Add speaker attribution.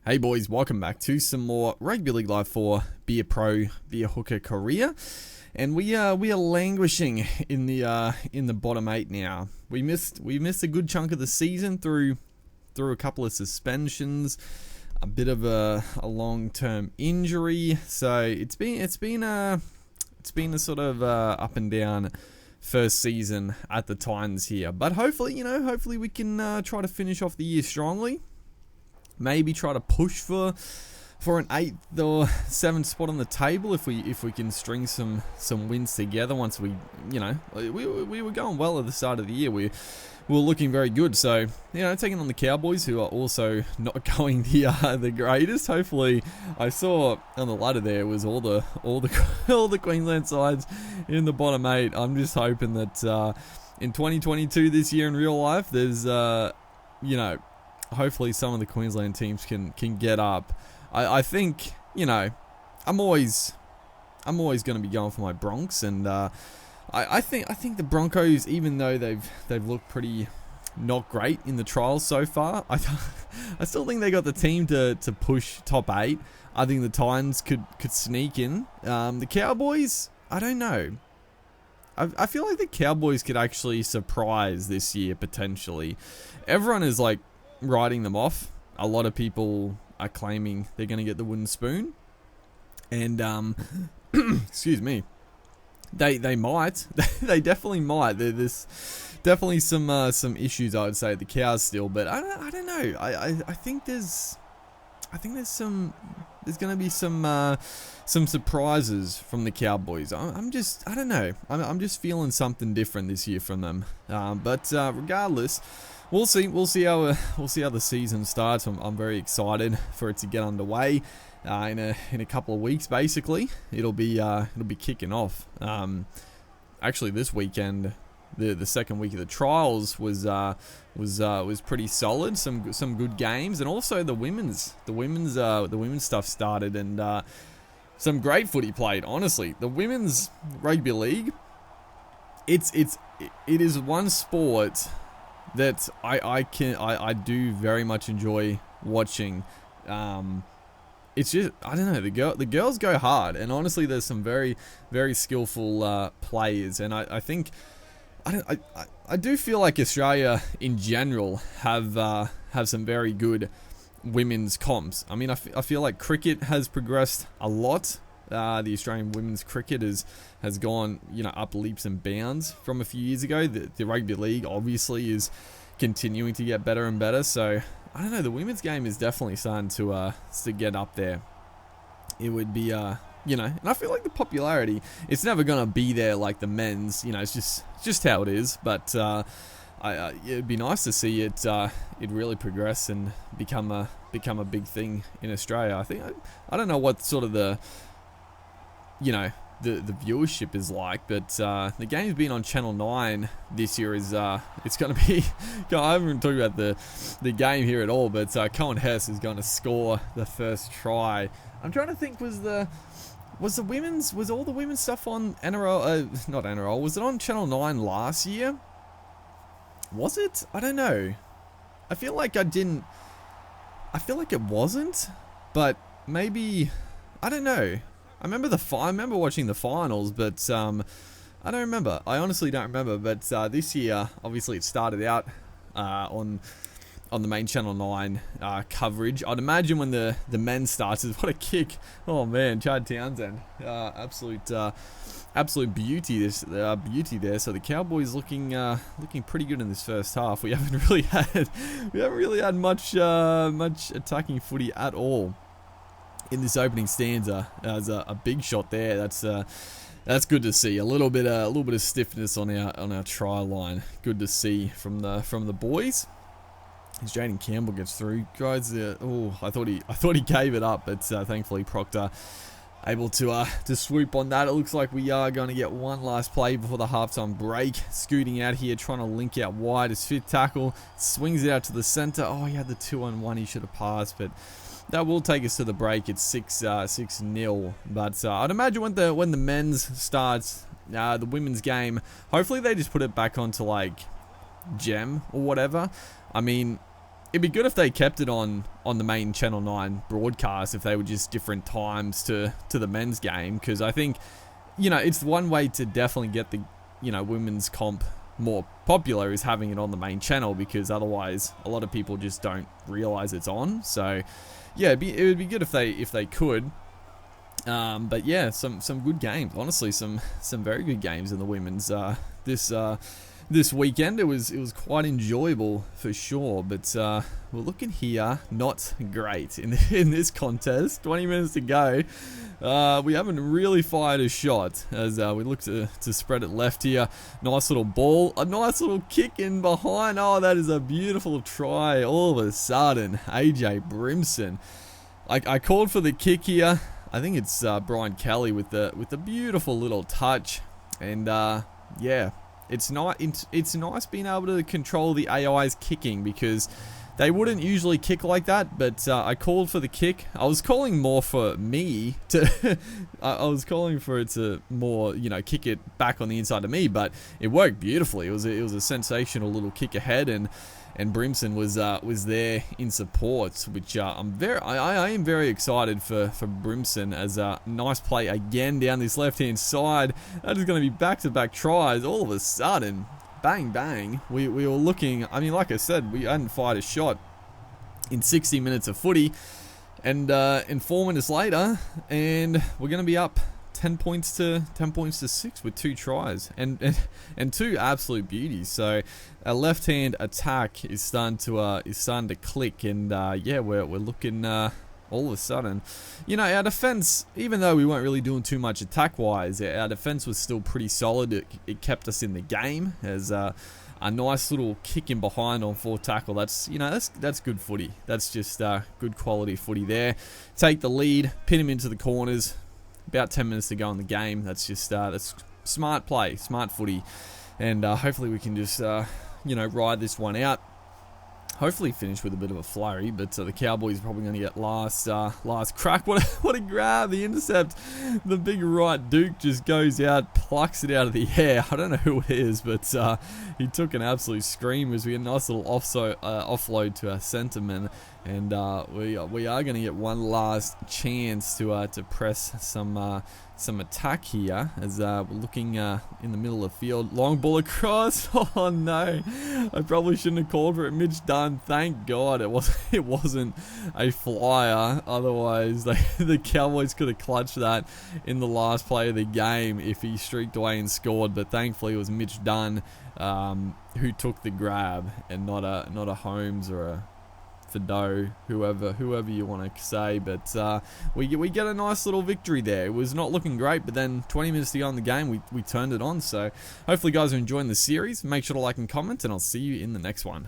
Speaker 1: Hey boys, welcome back to some more Rugby League Live 4 Be a Pro, Be a Hooker career. And we are languishing in the bottom 8 now. We missed a good chunk of the season through a couple of suspensions, a bit of a long-term injury. So it's been a sort of up and down first season at the Titans here. But hopefully we can try to finish off the year strongly. Maybe try to push for an 8th or 7th spot on the table if we can string some wins together. Once we were going well at the start of the year. We were looking very good. So taking on the Cowboys, who are also not going the greatest. Hopefully, I saw on the ladder there was all the Queensland sides in the bottom 8. I'm just hoping that in 2022 this year in real life, there's hopefully some of the Queensland teams can get up. I think I'm always going to be going for my Bronx, and I think the Broncos, even though they've looked pretty not great in the trials so far, I still think they got the team to push top 8. I think the Titans could sneak in. The Cowboys, I don't know. I feel like the Cowboys could actually surprise this year potentially. Everyone is like writing them off. A lot of people are claiming they're going to get the wooden spoon, and excuse me, they might. They definitely might. There's definitely some issues, I would say, at the Cows still, but I don't know. I think there's going to be some surprises from the Cowboys. I don't know. I'm just feeling something different this year from them. But regardless, we'll see. We'll see how the season starts. I'm very excited for it to get underway. In a couple of weeks, basically, it'll be kicking off. Actually, this weekend, the second week of the trials was pretty solid. Some good games, and also the women's stuff started, and some great footy played. Honestly, the women's rugby league, it is one sport that I do very much enjoy watching. It's just, I don't know, the girls go hard, and honestly there's some very, very skillful players, and I think I do feel like Australia in general have some very good women's comps. I mean, I feel like cricket has progressed a lot. The Australian women's cricket has gone up leaps and bounds from a few years ago. The rugby league obviously is continuing to get better and better. So I don't know, the women's game is definitely starting to get up there. It would be and I feel like the popularity, it's never gonna be there like the men's. It's just how it is. But it'd be nice to see it really progress and become a big thing in Australia. I think I don't know what sort of the viewership is like, but the game's been on Channel 9 this year. It's going to be I haven't talked about the game here at all, but Cohen Hess is going to score the first try. I'm trying to think, was all the women's stuff on NRL, not NRL, was it on Channel 9 last year? Was it? I don't know. I feel like it wasn't, but maybe, I don't know. I remember watching the finals, but I don't remember. I honestly don't remember. But this year, obviously, it started out on the main Channel 9 coverage. I'd imagine when the men started, what a kick! Oh man, Chad Townsend, absolute beauty there. So the Cowboys looking pretty good in this first half. We haven't really had much attacking footy at all in this opening stanza. There's a big shot there. That's good to see. A little bit of stiffness on our try line. Good to see from the boys. As Jaden Campbell gets through, guys. I thought he gave it up, but thankfully Proctor able to swoop on that. It looks like we are going to get one last play before the halftime break. Scooting out here, trying to link out wide. His fifth tackle swings it out to the center. Oh, he had the 2-on-1. He should have passed, but that will take us to the break. It's 6-0. But I'd imagine when the men's starts, the women's game, hopefully they just put it back onto like Gem or whatever. I mean, it'd be good if they kept it on the main Channel 9 broadcast, if they were just different times to the men's game, because I think, it's one way to definitely get the, women's comp more popular is having it on the main channel, because otherwise a lot of people just don't realize it's on. So yeah, it would be good if they could. But yeah, some good games. Honestly, some very good games in the women's this weekend. It was quite enjoyable for sure. But we're looking here not great in this contest. 20 minutes to go. We haven't really fired a shot as we look to spread it left here. Nice little ball, a nice little kick in behind. Oh, that is a beautiful try. All of a sudden, AJ Brimson. I called for the kick here. I think it's Brian Kelly with the beautiful little touch, and yeah, it's nice being able to control the AI's kicking, because they wouldn't usually kick like that. But I called for the kick. I was calling more for me to. I was calling for it to more, kick it back on the inside of me, but it worked beautifully. It was a sensational little kick ahead, and Brimson was there in support, which I am very excited for Brimson, as a nice play again down this left hand side. That is going to be back-to-back tries. All of a sudden, bang bang, we were looking. I mean, like I said, we hadn't fired a shot in 60 minutes of footy, and 4 minutes later, and we're going to be up 10 points to 6 with 2 tries and 2 absolute beauties. So our left hand attack is starting to click, and yeah, we're looking all of a sudden, our defense, even though we weren't really doing too much attack wise, our defense was still pretty solid. It kept us in the game, as a nice little kick in behind on 4 tackle. That's good footy. That's just good quality footy there. Take the lead, pin him into the corners. About 10 minutes to go in the game. That's just that's smart play, smart footy, and hopefully we can just ride this one out. Hopefully finish with a bit of a flurry, but the Cowboys are probably going to get last crack. What a grab! The intercept, the big right Duke just goes out, plucks it out of the air. I don't know who it is, but he took an absolute scream as we get a nice little offload to our centerman, and we are going to get one last chance to press some attack here, as we're looking in the middle of the field. Long ball across. Oh no, I probably shouldn't have called for it. Mitch Dunn, thank God it wasn't a flyer. Otherwise the Cowboys could have clutched that in the last play of the game if he streaked away and scored. But thankfully it was Mitch Dunn who took the grab, and not a Holmes or a Fido, whoever you want to say. But we get a nice little victory there. It was not looking great, but then 20 minutes to go in the game, we turned it on. So hopefully you guys are enjoying the series. Make sure to like and comment, and I'll see you in the next one.